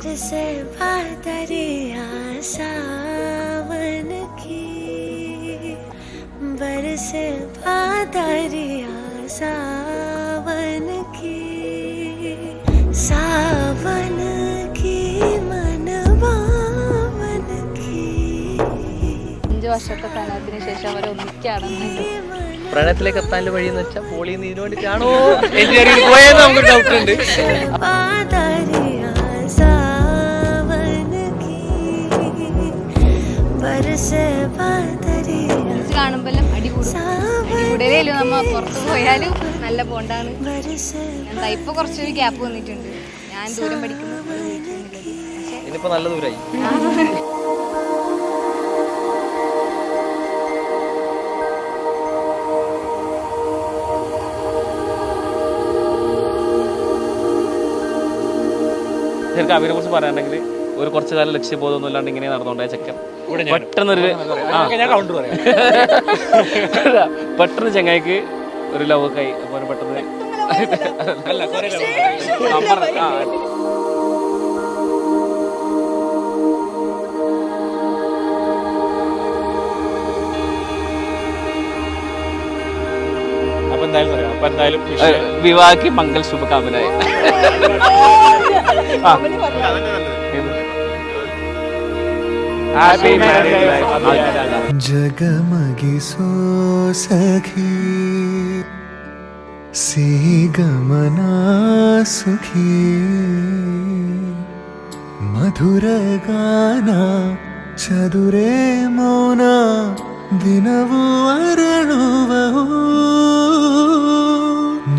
बरसे बादरिया सावन की, बरसे बादरिया सावन की, सावन की मन बावन की. 5 വർഷത്തെ പ്രണയത്തിന് ശേഷം അവർ ഒന്നിക്കാണെന്നുണ്ട്. പ്രണയത്തിലേക്ക് എത്താനുള്ള വഴി എന്ന് വെച്ചാൽ പോളി ഇതിനു വേണ്ടിട്ടാണോ എഞ്ചിനീയറിംഗ് പോയെന്ന് നമുക്ക് ഡൗട്ട് ഉണ്ട്. കാണുമ്പോഴും അടികൂടലും നമ്മ പുറത്ത് പോയാലും നല്ല ബോണ്ടാണ്. എന്താ ഇപ്പൊ കുറച്ചൊരു ഗ്യാപ്പ് വന്നിട്ടുണ്ട്. ഞാൻ ദൂരം പഠിക്കുന്നു, ഇനിയിപ്പോ നല്ല ദൂരായി. ശരിക്കും അവരെ കുറിച്ച് പറയാണെങ്കിൽ ഒരു കുറച്ചു കാലം ലക്ഷ്യബോധമൊന്നും ഇല്ലാണ്ട് ഇങ്ങനെ നടന്നുകൊണ്ടായ ചെക്കൻ പെട്ടെന്ന് ചങ്ങായിക്ക് ഒരു ലവ് ഒക്കെ ആയി. അപ്പോൾ പെട്ടെന്ന് വിവാഹക്ക് മംഗൾ ശുഭകാമനായ. जगमगी सो सखी सीगमना सुखी मधुर गाना चदुरे मौना दिनवु अरणुवहु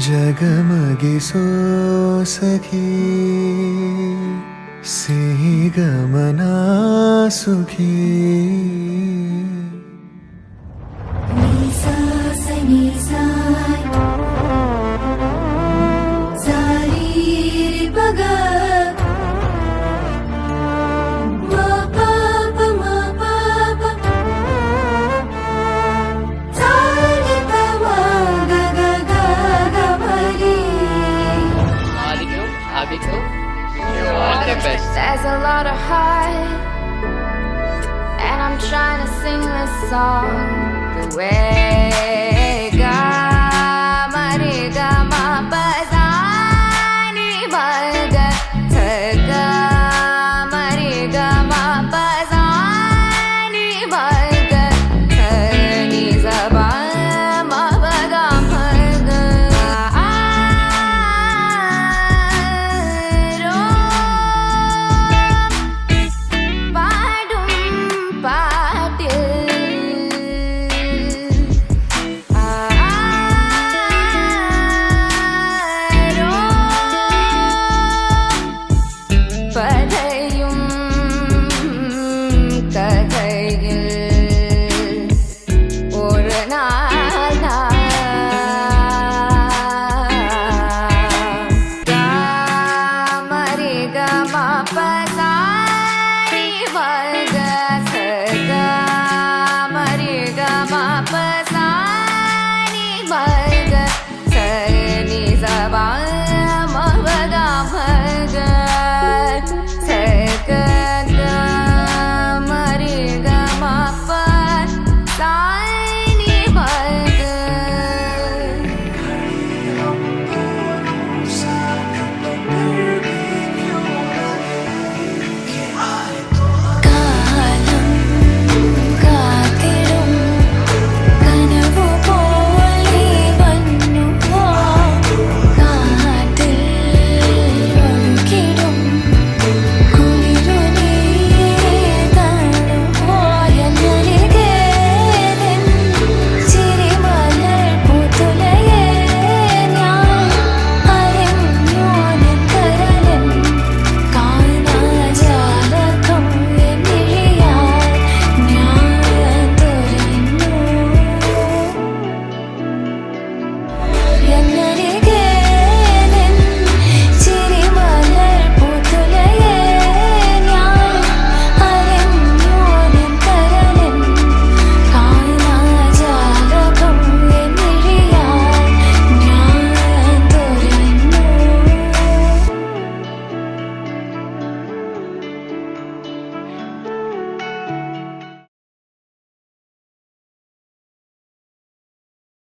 जगमगी सो सखी सीगमना सुखी. There's a lot of heart, and I'm trying to sing this song the way God mari ga ma pa sa ni ma ga tha ga mari ga ma pa sa ni ma ga tha ni za ba ma ba ga ma ga. Bye.